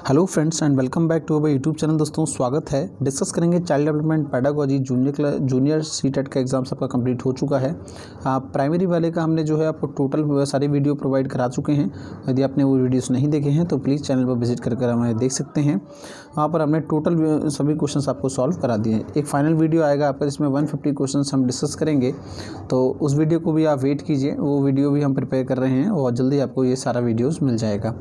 Hello friends and welcome back to our YouTube channel. दोस्तों स्वागत है। डिस्कस करेंगे child development pedagogy junior CTET का एग्जाम सबका कंप्लीट हो चुका है। प्राइमरी वाले का हमने जो है आपको टोटल सारी वीडियो प्रोवाइड करा चुके हैं। यदि आपने वो वीडियोस नहीं देखे हैं तो प्लीज़ चैनल पर विजिट कर हमें देख सकते हैं। वहाँ पर हमने टोटल सभी क्वेश्चन आपको सॉल्व करा दिए हैं। एक फाइनल वीडियो आएगा आपका जिसमें 150 क्वेश्चन हम डिस्कस करेंगे, तो उस वीडियो को भी आप वेट कीजिए। वो वीडियो भी हम प्रिपेयर कर रहे हैं और जल्दी आपको ये सारा वीडियोज़ मिल जाएगा।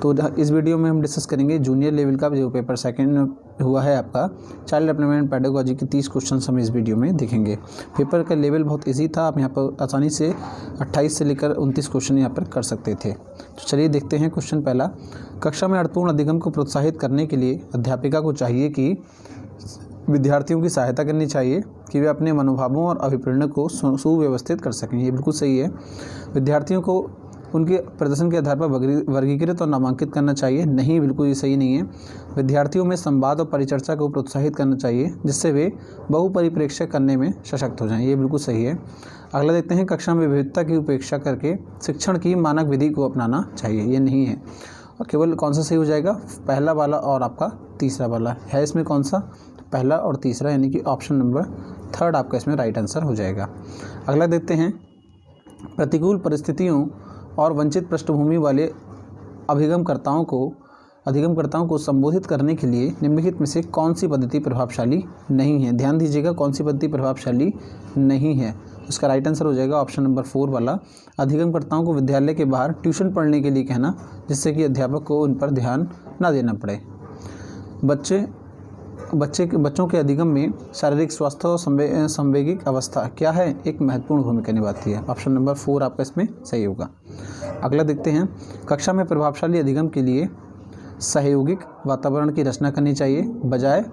तो इस वीडियो में हम डिस्कस करेंगे जूनियर लेवल का जो पेपर सेकंड हुआ है आपका चाइल्ड डेवलपमेंट पेडागोजी के 30 क्वेश्चन हम इस वीडियो में देखेंगे। पेपर का लेवल बहुत इजी था, आप यहाँ पर आसानी से 28 से लेकर 29 क्वेश्चन यहाँ पर कर सकते थे। तो चलिए देखते हैं क्वेश्चन पहला। कक्षा में अर्थपूर्ण अधिगम को प्रोत्साहित करने के लिए अध्यापिका को चाहिए कि विद्यार्थियों की सहायता करनी चाहिए कि वे अपने मनोभावों और अभिप्रेरण को सुव्यवस्थित कर सकें। ये बिल्कुल सही है। विद्यार्थियों को उनके प्रदर्शन के आधार पर वर्गीकृत और नामांकित करना चाहिए। नहीं, बिल्कुल ये सही नहीं है। विद्यार्थियों में संवाद और परिचर्चा को प्रोत्साहित करना चाहिए जिससे वे बहुपरिप्रेक्ष्य करने में सशक्त हो जाएं। ये बिल्कुल सही है। अगला देखते हैं, कक्षा में विविधता की उपेक्षा करके शिक्षण की मानक विधि को अपनाना चाहिए। ये नहीं है। और केवल कौन सा सही हो जाएगा? पहला वाला और आपका तीसरा वाला है। इसमें कौन सा? पहला और तीसरा, यानी कि ऑप्शन नंबर थर्ड आपका इसमें राइट आंसर हो जाएगा। अगला देखते हैं, प्रतिकूल परिस्थितियों और वंचित पृष्ठभूमि वाले अधिगमकर्ताओं को संबोधित करने के लिए निम्नलिखित में से कौन सी पद्धति प्रभावशाली नहीं है? ध्यान दीजिएगा, कौन सी पद्धति प्रभावशाली नहीं है। इसका राइट आंसर हो जाएगा ऑप्शन नंबर 4 वाला। अधिगमकर्ताओं को विद्यालय के बाहर ट्यूशन पढ़ने के लिए कहना जिससे कि अध्यापक को उन पर ध्यान न देना पड़े। बच्चों के अधिगम में शारीरिक स्वास्थ्य और संवैगिक अवस्था क्या है? एक महत्वपूर्ण भूमिका निभाती है। ऑप्शन नंबर 4 आपका इसमें सही होगा। अगला देखते हैं, कक्षा में प्रभावशाली अधिगम के लिए सहयोगिक वातावरण की रचना करनी चाहिए बजाय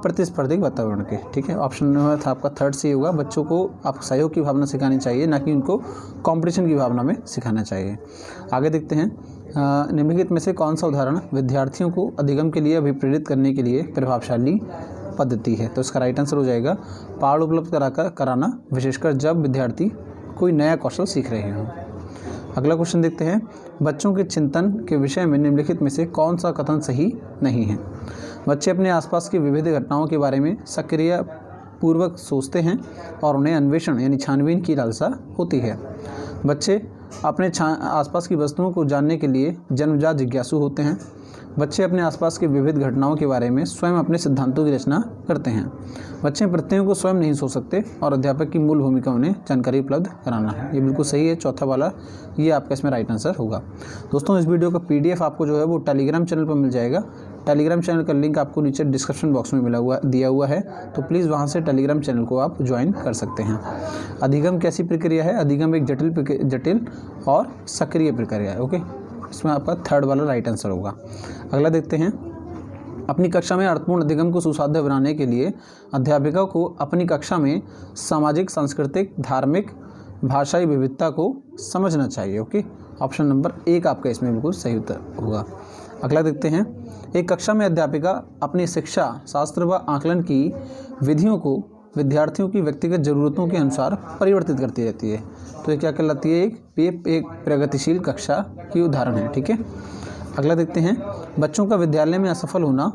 प्रतिस्पर्धी वातावरण के। ठीक है, ऑप्शन नंबर था आपका थर्ड सही होगा। बच्चों को आप सहयोग की भावना सिखानी चाहिए, ना कि उनको कंपटीशन की भावना में सिखाना चाहिए। आगे देखते हैं, निम्नलिखित में से कौन सा उदाहरण विद्यार्थियों को अधिगम के लिए अभिप्रेरित करने के लिए प्रभावशाली पद्धति है? तो इसका राइट आंसर हो जाएगा पहाड़ उपलब्ध कराना, विशेषकर जब विद्यार्थी कोई नया कौशल सीख रहे हों। अगला क्वेश्चन देखते हैं, बच्चों के चिंतन के विषय में निम्नलिखित में से कौन सा कथन सही नहीं है? बच्चे अपने आसपास की विविध घटनाओं के बारे में सक्रिय पूर्वक सोचते हैं और उन्हें अन्वेषण यानी छानबीन की लालसा होती है। बच्चे अपने आसपास की वस्तुओं को जानने के लिए जन्मजात जिज्ञासु होते हैं। बच्चे अपने आसपास की विविध घटनाओं के बारे में स्वयं अपने सिद्धांतों की रचना करते हैं। बच्चे प्रत्ययों को स्वयं नहीं सोच सकते और अध्यापक की मूल भूमिका उन्हें जानकारी उपलब्ध कराना है। ये बिल्कुल सही है, चौथा वाला ये आपका इसमें राइट आंसर होगा। दोस्तों, इस वीडियो का PDF आपको जो है वो टेलीग्राम चैनल पर मिल जाएगा। टेलीग्राम चैनल का लिंक आपको नीचे डिस्क्रिप्शन बॉक्स में दिया हुआ है, तो प्लीज़ वहाँ से टेलीग्राम चैनल को आप ज्वाइन कर सकते हैं। अधिगम कैसी प्रक्रिया है? अधिगम एक जटिल और सक्रिय प्रक्रिया है। ओके, इसमें आपका थर्ड वाला राइट आंसर होगा। अगला देखते हैं, अपनी कक्षा में अर्थपूर्ण अधिगम को सुसाध्य बनाने के लिए अध्यापिका को अपनी कक्षा में सामाजिक, सांस्कृतिक, धार्मिक, भाषाई विविधता को समझना चाहिए। ओके, ऑप्शन नंबर 1 आपका इसमें बिल्कुल सही उत्तर होगा। अगला देखते हैं, एक कक्षा में अध्यापिका अपनी शिक्षा शास्त्र व आकलन की विधियों को विद्यार्थियों की व्यक्तिगत ज़रूरतों के अनुसार परिवर्तित करती रहती है। तो ये क्या कहलाती है? एक प्रगतिशील कक्षा की उदाहरण है। ठीक है, अगला देखते हैं, बच्चों का विद्यालय में असफल होना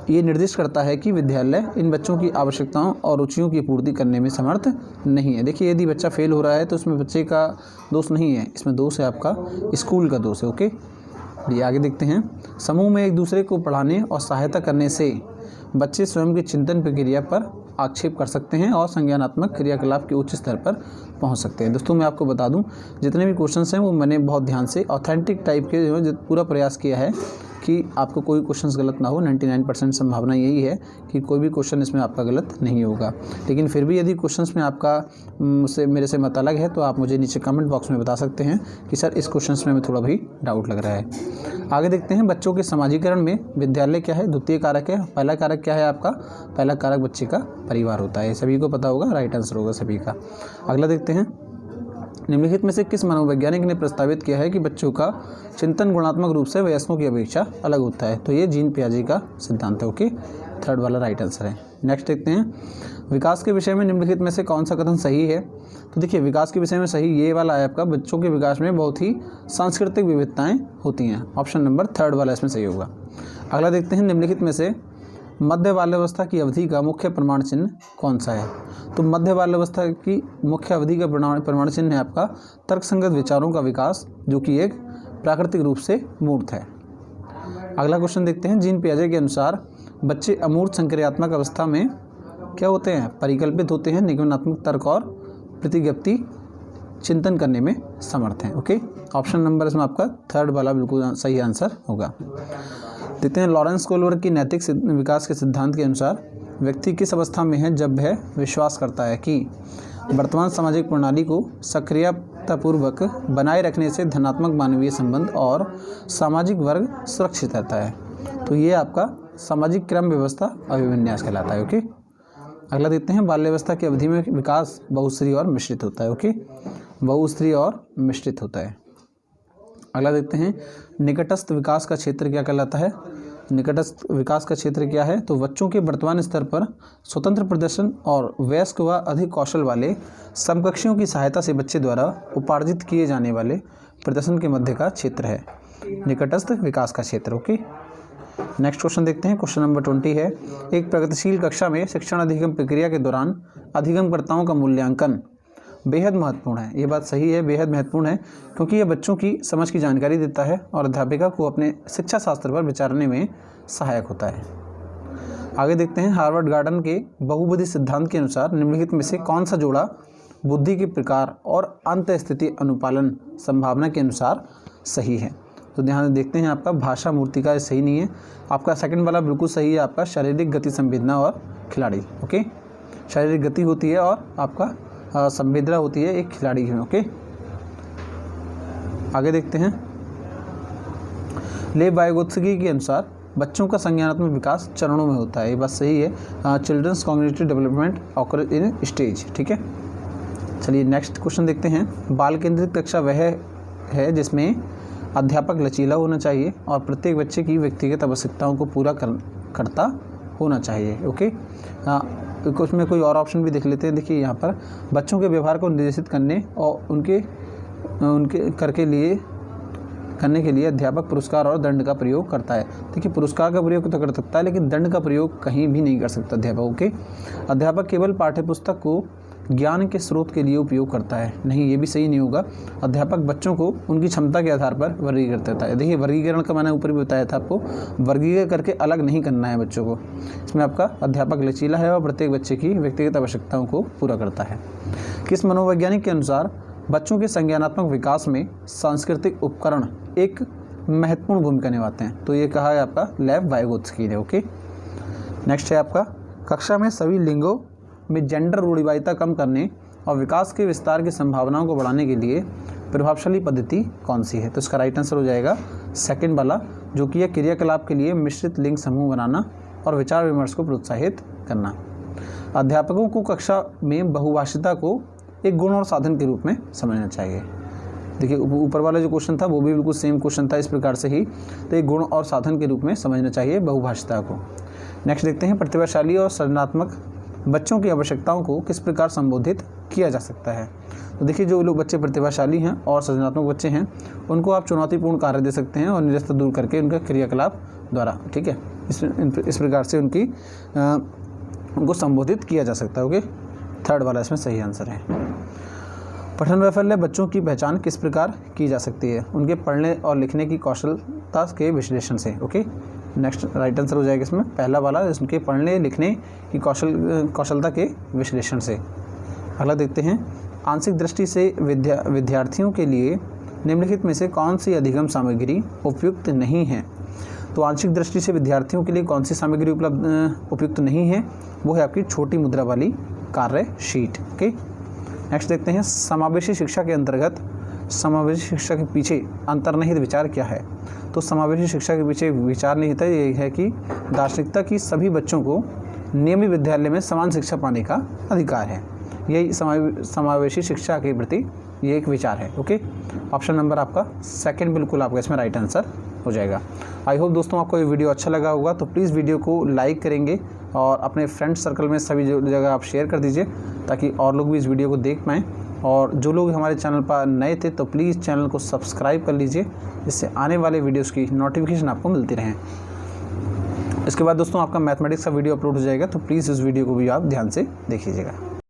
ये निर्दिष्ट करता है कि विद्यालय इन बच्चों की आवश्यकताओं और रुचियों की पूर्ति करने में समर्थ नहीं है। देखिए, यदि बच्चा फेल हो रहा है तो उसमें बच्चे का दोष नहीं है, इसमें दोष है आपका स्कूल का दोष है। ओके, ये आगे देखते हैं, समूह में एक दूसरे को पढ़ाने और सहायता करने से बच्चे स्वयं की चिंतन प्रक्रिया पर आक्षेप कर सकते हैं और संज्ञानात्मक क्रियाकलाप के उच्च स्तर पर पहुंच सकते हैं। दोस्तों, मैं आपको बता दूं, जितने भी क्वेश्चंस हैं वो मैंने बहुत ध्यान से ऑथेंटिक टाइप के जो पूरा प्रयास किया है कि आपको कोई क्वेश्चंस गलत ना हो। 99% संभावना यही है कि कोई भी क्वेश्चन इसमें आपका गलत नहीं होगा। लेकिन फिर भी यदि क्वेश्चंस में आपका मेरे से मत अलग है तो आप मुझे नीचे कमेंट बॉक्स में बता सकते हैं कि सर इस क्वेश्चंस में हमें थोड़ा भी डाउट लग रहा है। आगे देखते हैं, बच्चों के समाजीकरण में विद्यालय क्या है? द्वितीय कारक है। पहला कारक क्या है आपका? पहला कारक बच्चे का परिवार होता है। सभी को पता होगा, राइट आंसर होगा सभी का। अगला देखते हैं, निम्नलिखित में से किस मनोवैज्ञानिक ने प्रस्तावित किया है कि बच्चों का चिंतन गुणात्मक रूप से वयस्कों की अपेक्षा अलग होता है? तो ये जीन पियाजे का सिद्धांत है। ओके, थर्ड वाला राइट आंसर है। नेक्स्ट देखते हैं, विकास के विषय में निम्नलिखित में से कौन सा कथन सही है? तो देखिए, विकास के विषय में सही ये वाला है आपका, बच्चों के विकास में बहुत ही सांस्कृतिक विविधताएं होती हैं। ऑप्शन नंबर 3 वाला इसमें सही होगा। अगला देखते हैं, निम्नलिखित में से मध्य बाल्यावस्था की अवधि का मुख्य प्रमाण चिन्ह कौन सा है? तो मध्य बाल्यावस्था की मुख्य अवधि का प्रमाण चिन्ह है आपका तर्कसंगत विचारों का विकास, जो कि एक प्राकृतिक रूप से मूर्त है। अगला क्वेश्चन देखते हैं, जीन पियाजे के अनुसार बच्चे अमूर्त संक्रियात्मक अवस्था में क्या होते हैं? परिकल्पित होते हैं, निगमनात्मक तर्क और प्रतिज्ञप्ति चिंतन करने में समर्थ हैं। ओके, ऑप्शन नंबर इसमें आपका 3 वाला बिल्कुल सही आंसर होगा। देखते हैं, लॉरेंस कोहलर की नैतिक विकास के सिद्धांत के अनुसार व्यक्ति किस अवस्था में है जब वह विश्वास करता है कि वर्तमान सामाजिक प्रणाली को सक्रियतापूर्वक बनाए रखने से धनात्मक मानवीय संबंध और सामाजिक वर्ग सुरक्षित रहता है। तो ये आपका सामाजिक क्रम व्यवस्था अभिविन्यास कहलाता है। ओके, अगला देखते हैं, बाल्यावस्था की अवधि में विकास बहुस्तरीय और मिश्रित होता है। ओके, बहुस्तरीय और मिश्रित होता है। अगला देखते हैं, निकटस्थ विकास का क्षेत्र क्या कहलाता है? निकटस्थ विकास का क्षेत्र क्या है? तो बच्चों के वर्तमान स्तर पर स्वतंत्र प्रदर्शन और वयस्क व अधिक कौशल वाले समकक्षियों की सहायता से बच्चे द्वारा उपार्जित किए जाने वाले प्रदर्शन के मध्य का क्षेत्र है निकटस्थ विकास का क्षेत्र। ओके, नेक्स्ट क्वेश्चन देखते हैं, क्वेश्चन नंबर 20 है, एक प्रगतिशील कक्षा में शिक्षण अधिगम प्रक्रिया के दौरान अधिगमकर्ताओं का मूल्यांकन बेहद महत्वपूर्ण है। ये बात सही है, बेहद महत्वपूर्ण है, क्योंकि यह बच्चों की समझ की जानकारी देता है और अध्यापिका को अपने शिक्षा शास्त्र पर विचारने में सहायक होता है। आगे देखते हैं, हार्वर्ड गार्डन के बहुबुद्धि सिद्धांत के अनुसार निम्नलिखित में से कौन सा जोड़ा बुद्धि के प्रकार और अंतःस्थिति अनुपालन संभावना के अनुसार सही है? तो ध्यान देखते हैं, आपका भाषा मूर्तिका सही नहीं है, आपका सेकंड वाला बिल्कुल सही है, आपका शारीरिक गति संवेदना और खिलाड़ी। ओके, शारीरिक गति होती है और आपका संवेदना होती है एक खिलाड़ी में। ओके, आगे देखते हैं, लेव वाइगोत्स्की के अनुसार बच्चों का संज्ञानात्मक विकास चरणों में होता है। ये बात सही है, childrens cognitive development occur in stage. ठीक है, चलिए नेक्स्ट क्वेश्चन देखते हैं, बाल केंद्रित कक्षा वह है जिसमें अध्यापक लचीला होना चाहिए और प्रत्येक बच्चे की व्यक्तिगत आवश्यकताओं को पूरा करता होना चाहिए। ओके, कुछ में कोई और ऑप्शन भी देख लेते हैं। देखिए, यहाँ पर बच्चों के व्यवहार को निर्देशित करने और उनके करने के लिए अध्यापक पुरस्कार और दंड का प्रयोग करता है। देखिए, पुरस्कार का प्रयोग तो कर सकता है, लेकिन दंड का प्रयोग कहीं भी नहीं कर सकता अध्यापक। ओके, अध्यापक केवल पाठ्यपुस्तक को ज्ञान के स्रोत के लिए उपयोग करता है, नहीं, ये भी सही नहीं होगा। अध्यापक बच्चों को उनकी क्षमता के आधार पर वर्गीकृत करता है। देखिए, वर्गीकरण का मैंने ऊपर भी बताया था आपको, वर्गीकरण करके अलग नहीं करना है बच्चों को। इसमें आपका अध्यापक लचीला है और प्रत्येक बच्चे की व्यक्तिगत आवश्यकताओं को पूरा करता है। किस मनोवैज्ञानिक के अनुसार बच्चों के संज्ञानात्मक विकास में सांस्कृतिक उपकरण एक महत्वपूर्ण भूमिका निभाते हैं? तो ये कहा है आपका लेव वाइगोत्स्की ने। ओके, नेक्स्ट है आपका, कक्षा में सभी लिंगों में जेंडर रूढ़िवादिता कम करने और विकास के विस्तार की संभावनाओं को बढ़ाने के लिए प्रभावशाली पद्धति कौन सी है? तो इसका राइट आंसर हो जाएगा सेकंड वाला, जो कि यह क्रियाकलाप के लिए मिश्रित लिंग समूह बनाना और विचार विमर्श को प्रोत्साहित करना। अध्यापकों को कक्षा में बहुभाषिता को एक गुण और साधन के रूप में समझना चाहिए। देखिए, ऊपर वाला जो क्वेश्चन था वो भी बिल्कुल सेम क्वेश्चन था इस प्रकार से ही, तो एक गुण और साधन के रूप में समझना चाहिए बहुभाषिता को। नेक्स्ट देखते हैं, प्रतिभाशाली और सृजनात्मक बच्चों की आवश्यकताओं को किस प्रकार संबोधित किया जा सकता है? तो देखिए, जो लोग बच्चे प्रतिभाशाली हैं और सृजनात्मक बच्चे हैं, उनको आप चुनौतीपूर्ण कार्य दे सकते हैं और निरस्त दूर करके उनका क्रियाकलाप द्वारा, ठीक है, इस प्रकार से उनको संबोधित किया जा सकता है। ओके, 3 वाला इसमें सही आंसर है। पठन वैफल्य बच्चों की पहचान किस प्रकार की जा सकती है? उनके पढ़ने और लिखने की कौशलता के विश्लेषण से। ओके, नेक्स्ट राइट आंसर हो जाएगा इसमें पहला वाला, उनके पढ़ने लिखने की कौशलता के विश्लेषण से। अगला देखते हैं, आंशिक दृष्टि से विद्यार्थियों के लिए निम्नलिखित में से कौन सी अधिगम सामग्री उपयुक्त नहीं है? तो आंशिक दृष्टि से विद्यार्थियों के लिए कौन सी सामग्री उपयुक्त नहीं है? वो है आपकी छोटी मुद्रा वाली कार्य शीट। ओके, नेक्स्ट देखते हैं, समावेशी शिक्षा के अंतर्गत समावेशी शिक्षा के पीछे अंतर्निहित विचार क्या है? तो समावेशी शिक्षा के पीछे विचार निहित है ये है कि दार्शनिकता की सभी बच्चों को नियमित विद्यालय में समान शिक्षा पाने का अधिकार है। यही समावेशी शिक्षा के प्रति ये एक विचार है। ओके, ऑप्शन नंबर आपका सेकंड बिल्कुल आपका इसमें राइट आंसर हो जाएगा। आई होप दोस्तों आपको ये वीडियो अच्छा लगा होगा, तो प्लीज़ वीडियो को लाइक करेंगे और अपने फ्रेंड सर्कल में सभी जगह आप शेयर कर दीजिए ताकि और लोग भी इस वीडियो को देख पाएँ। और जो लोग हमारे चैनल पर नए थे तो प्लीज़ चैनल को सब्सक्राइब कर लीजिए, जिससे आने वाले वीडियोज़ की नोटिफिकेशन आपको मिलती रहें। इसके बाद दोस्तों आपका मैथमेटिक्स का वीडियो अपलोड हो जाएगा, तो प्लीज़ इस वीडियो को भी आप ध्यान से देखिएगा।